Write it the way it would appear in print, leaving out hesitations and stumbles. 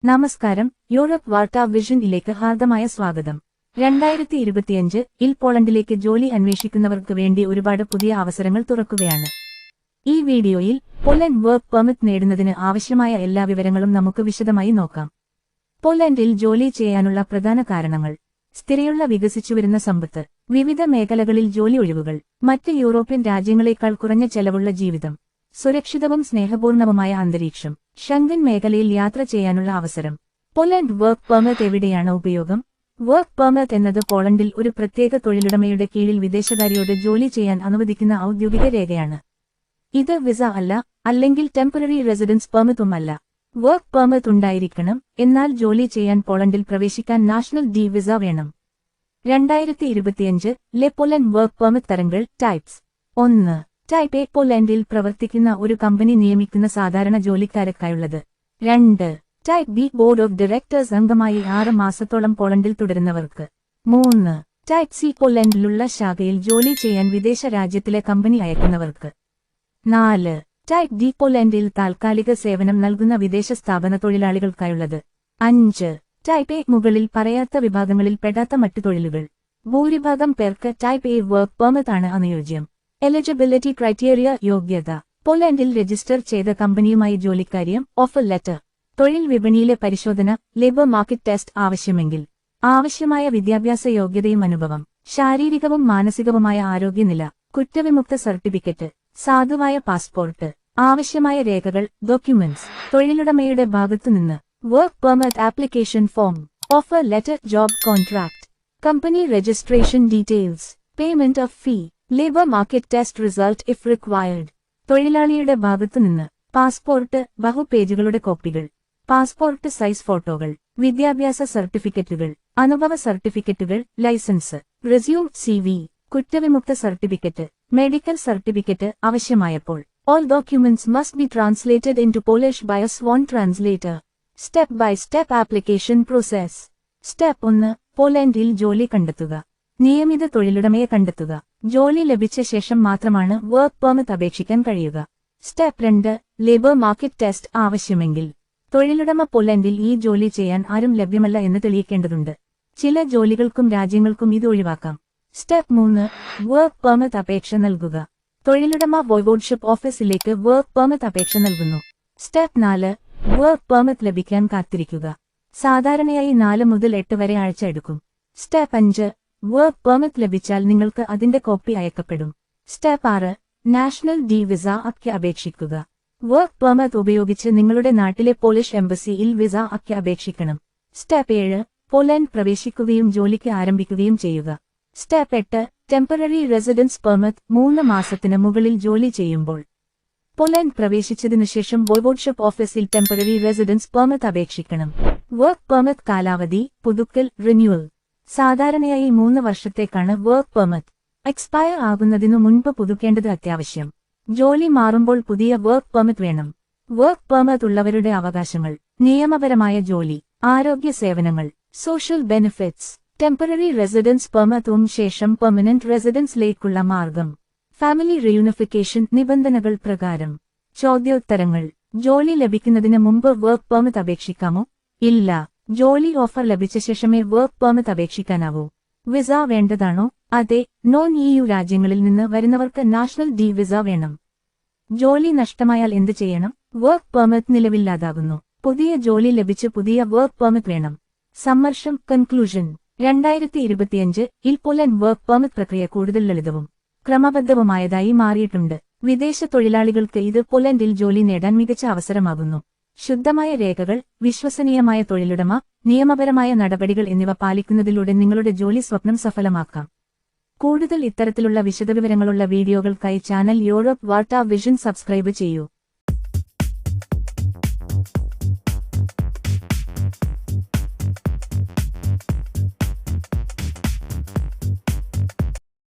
നമസ്കാരം, യൂറോപ്പ് വാർത്താ വിഷനിലേക്ക് ഹാർദമായ സ്വാഗതം. 2025-ൽ പോളണ്ടിലേക്ക് ജോലി അന്വേഷിക്കുന്നവർക്ക് വേണ്ടി ഒരുപാട് പുതിയ അവസരങ്ങൾ തുറക്കുകയാണ്. ഈ വീഡിയോയിൽ പോളണ്ട് വർക്ക് പെർമിറ്റ് നേടുന്നതിന് ആവശ്യമായ എല്ലാ വിവരങ്ങളും നമുക്ക് വിശദമായി നോക്കാം. പോളണ്ടിൽ ജോലി ചെയ്യാനുള്ള പ്രധാന കാരണങ്ങൾ: സ്ഥിരയുള്ള വികസിച്ചുവരുന്ന സമ്പത്ത്, വിവിധ മേഖലകളിൽ ജോലി ഒഴിവുകൾ, മറ്റ് യൂറോപ്യൻ രാജ്യങ്ങളെക്കാൾ കുറഞ്ഞ ചെലവുള്ള ജീവിതം, സുരക്ഷിതവും സ്നേഹപൂർണവുമായ അന്തരീക്ഷം, ഷെങ്കൻ മേഖലയിൽ യാത്ര ചെയ്യാനുള്ള അവസരം. പോളണ്ട് വർക്ക് പെർമിറ്റ് എവിടെയാണ് ഉപയോഗം? വർക്ക് പെർമിറ്റ് എന്നത് പോളണ്ടിൽ ഒരു പ്രത്യേക തൊഴിലുടമയുടെ കീഴിൽ വിദേശകാരിയോട് ജോലി ചെയ്യാൻ അനുവദിക്കുന്ന ഔദ്യോഗിക രേഖയാണ്. ഇത് വിസ അല്ല, അല്ലെങ്കിൽ ടെമ്പററി റെസിഡൻസ് പെർമിറ്റുമല്ല. വർക്ക് പെർമിറ്റ് ഉണ്ടായിരിക്കണം, എന്നാൽ ജോലി ചെയ്യാൻ പോളണ്ടിൽ പ്രവേശിക്കാൻ നാഷണൽ ഡി വിസ വേണം. 2025-ലെ പോളണ്ട് വർക്ക് പെർമിറ്റ് തരങ്ങൾ. ടൈപ്സ്. 1. ടൈപ്പ് എ, പോളണ്ടിൽ പ്രവർത്തിക്കുന്ന ഒരു കമ്പനി നിയമിക്കുന്ന സാധാരണ ജോലിക്കാർക്കായുള്ളത്. 2. Type B, board of directors അംഗമായി 6 മാസത്തോളം പോളണ്ടിൽ തുടരുന്നവർക്ക്. 3. ടൈപ്പ് സി, പോളണ്ടിലുള്ള ശാഖയിൽ ജോലി ചെയ്യാൻ വിദേശ രാജ്യത്തിലെ കമ്പനി അയക്കുന്നവർക്ക്. 4. ടൈപ്പ് ഡി, പോളണ്ടിൽ താൽക്കാലിക സേവനം നൽകുന്ന വിദേശ സ്ഥാപന തൊഴിലാളികൾക്കായുള്ളത്. 5. ടൈപ്പ് എ, മുകളിൽ പറയാത്ത വിഭാഗങ്ങളിൽ പെടാത്ത മറ്റു തൊഴിലുകൾ. ഭൂരിഭാഗം പേർക്ക് ടൈപ്പ് എ വർക്ക് പെർമിറ്റ് ആണ് അനുയോജ്യം. Eligibility criteria. യോഗ്യത: പോളണ്ടിൽ രജിസ്റ്റർ ചെയ്ത കമ്പനിയുമായി ജോലിക്കാര്യം, ഓഫർ ലെറ്റർ, തൊഴിൽ വിപണിയിലെ പരിശോധന, ലേബർ മാർക്കറ്റ് ടെസ്റ്റ് ആവശ്യമെങ്കിൽ, ആവശ്യമായ വിദ്യാഭ്യാസ യോഗ്യതയും അനുഭവം, ശാരീരികവും മാനസികവുമായ ആരോഗ്യനില, കുറ്റവിമുക്ത സർട്ടിഫിക്കറ്റ്, സാധുവായ പാസ്പോർട്ട്, ആവശ്യമായ രേഖകൾ, ഡോക്യുമെന്റ്സ്, തൊഴിലുടമയുടെ ഭാഗത്തുനിന്ന്, work permit application form, offer letter, job contract, company registration details, payment of fee, labour market test result if required. തൊഴിലാളിയുടെ ഭാഗത്തുനിന്ന്, പാസ്പോർട്ട്, ബഹുപേജുകളുടെ കോപ്പികൾ, പാസ്പോർട്ട് സൈസ് ഫോട്ടോകൾ, വിദ്യാഭ്യാസ സർട്ടിഫിക്കറ്റുകൾ, അനുഭവ സർട്ടിഫിക്കറ്റുകൾ, ലൈസൻസ്, റെസ്യൂം, CV, കുറ്റവിമുക്ത സർട്ടിഫിക്കറ്റ്, മെഡിക്കൽ സർട്ടിഫിക്കറ്റ് ആവശ്യമായപ്പോൾ. All documents must be translated into Polish by a sworn translator. Step by step application process. Step 1. പോളണ്ടിൽ ജോലി കണ്ടെത്തുക. നിയമിത തൊഴിലുടമയെ കണ്ടെത്തുക. ജോലി ലഭിച്ച ശേഷം മാത്രമാണ് വർക്ക് പെർമിറ്റ് അപേക്ഷിക്കാൻ കഴിയുക. സ്റ്റെപ്പ് 2. ലേബർ മാർക്കറ്റ് ടെസ്റ്റ് ആവശ്യമെങ്കിൽ. തൊഴിലുടമ പോളണ്ടിൽ ഈ ജോലി ചെയ്യാൻ ആരും ലഭ്യമല്ല എന്ന് തെളിയിക്കേണ്ടതുണ്ട്. ചില ജോലികൾക്കും രാജ്യങ്ങൾക്കും ഇത് ഒഴിവാക്കാം. സ്റ്റെപ്പ് 3. വർക്ക് പെർമിറ്റ് അപേക്ഷ നൽകുക. തൊഴിലുടമ വോയ്വോഡ്ഷിപ്പ് ഓഫീസിലേക്ക് വർക്ക് പെർമിറ്റ് അപേക്ഷ നൽകുന്നു. സ്റ്റെപ്പ് 4. വർക്ക് പെർമിറ്റ് ലഭിക്കാൻ കാത്തിരിക്കുക. സാധാരണയായി 4 മുതൽ 8 വരെ ആഴ്ച എടുക്കും. സ്റ്റെപ്പ് 5. വർക്ക് പെർമിറ്റ് ലഭിച്ചാൽ നിങ്ങൾക്ക് അതിന്റെ കോപ്പി അയക്കപ്പെടും. സ്റ്റെപ്പ് 6. നാഷണൽ ഡി വിസ അക്ക് അപേക്ഷിക്കുക. വർക്ക് പെർമിറ്റ് ഉപയോഗിച്ച് നിങ്ങളുടെ നാട്ടിലെ പോളിഷ് എംബസിയിൽ വിസ അക്ക് അപേക്ഷിക്കണം. സ്റ്റെപ്പ് 7. പോളണ്ട് പ്രവേശിക്കുകയും ജോലിക്ക് ആരംഭിക്കുകയും ചെയ്യുക. സ്റ്റെപ്പ് 8. ടെമ്പററി റെസിഡൻസ് പെർമിറ്റ് 3 മാസത്തിന് മുകളിൽ ജോലി ചെയ്യുമ്പോൾ. പോളണ്ട് പ്രവേശിച്ചതിനുശേഷം വോയ്വോഡ്ഷിപ്പ് ഓഫീസിൽ ടെമ്പററി റെസിഡൻസ് പെർമിറ്റ് അപേക്ഷിക്കണം. വർക്ക് പെർമിറ്റ് കാലാവധി, പുതുക്കൽ, റിന്യൂവൽ. സാധാരണയായി 3 വർഷത്തേക്കാണ് വർക്ക് പെർമിറ്റ്. എക്സ്പയർ ആകുന്നതിനു മുൻപ് പുതുക്കേണ്ടത് അത്യാവശ്യം. ജോലി മാറുമ്പോൾ പുതിയ വർക്ക് പെർമിറ്റ് വേണം. വർക്ക് പെർമിറ്റ് ഉള്ളവരുടെ അവകാശങ്ങൾ: നിയമപരമായ ജോലി, ആരോഗ്യ സേവനങ്ങൾ, സോഷ്യൽ ബെനിഫിറ്റ്സ്, ടെമ്പററി റെസിഡൻസ് പെർമിറ്റും ശേഷം പെർമനന്റ് റെസിഡൻസിലേക്കുള്ള മാർഗം, ഫാമിലി റീയൂണിഫിക്കേഷൻ നിബന്ധനകൾ പ്രകാരം. ചോദ്യോത്തരങ്ങൾ: ജോലി ലഭിക്കുന്നതിന് മുമ്പ് വർക്ക് പെർമിറ്റ് അപേക്ഷിക്കാമോ? ഇല്ല. ജോലി ഓഫർ ലഭിച്ച ശേഷമേ വർക്ക് പെർമിറ്റ് അപേക്ഷിക്കാനാവൂ. വിസ വേണ്ടതാണോ? അതെ. നോൺ EU രാജ്യങ്ങളിൽ നിന്ന് വരുന്നവർക്ക് നാഷണൽ ഡി വിസ വേണം. ജോലി നഷ്ടമായാൽ എന്ത് ചെയ്യണം? വർക്ക് പെർമിറ്റ് നിലവില്ലാതാകുന്നു. പുതിയ ജോലി ലഭിച്ച് പുതിയ വർക്ക് പെർമിറ്റ് വേണം. സമ്മർശം. കൺക്ലൂഷൻ: 2025-ൽ പോളണ്ട് വർക്ക് പെർമിറ്റ് പ്രക്രിയ കൂടുതൽ ലളിതവും ക്രമബദ്ധവുമായതായി മാറിയിട്ടുണ്ട്. വിദേശ തൊഴിലാളികൾക്ക് ഇത് പോളണ്ടിൽ ജോലി നേടാൻ മികച്ച അവസരമാകുന്നു. ശുദ്ധമായ രേഖകൾ, വിശ്വസനീയമായ തൊഴിലുടമ, നിയമപരമായ നടപടികൾ എന്നിവ പാലിക്കുന്നതിലൂടെ നിങ്ങളുടെ ജോലി സ്വപ്നം സഫലമാക്കാം. കൂടുതൽ ഇത്തരത്തിലുള്ള വിശദവിവരങ്ങളുള്ള വീഡിയോകൾക്കായി ചാനൽ യൂറോപ്പ് വാർത്താ വിഷൻ സബ്സ്ക്രൈബ് ചെയ്യൂ.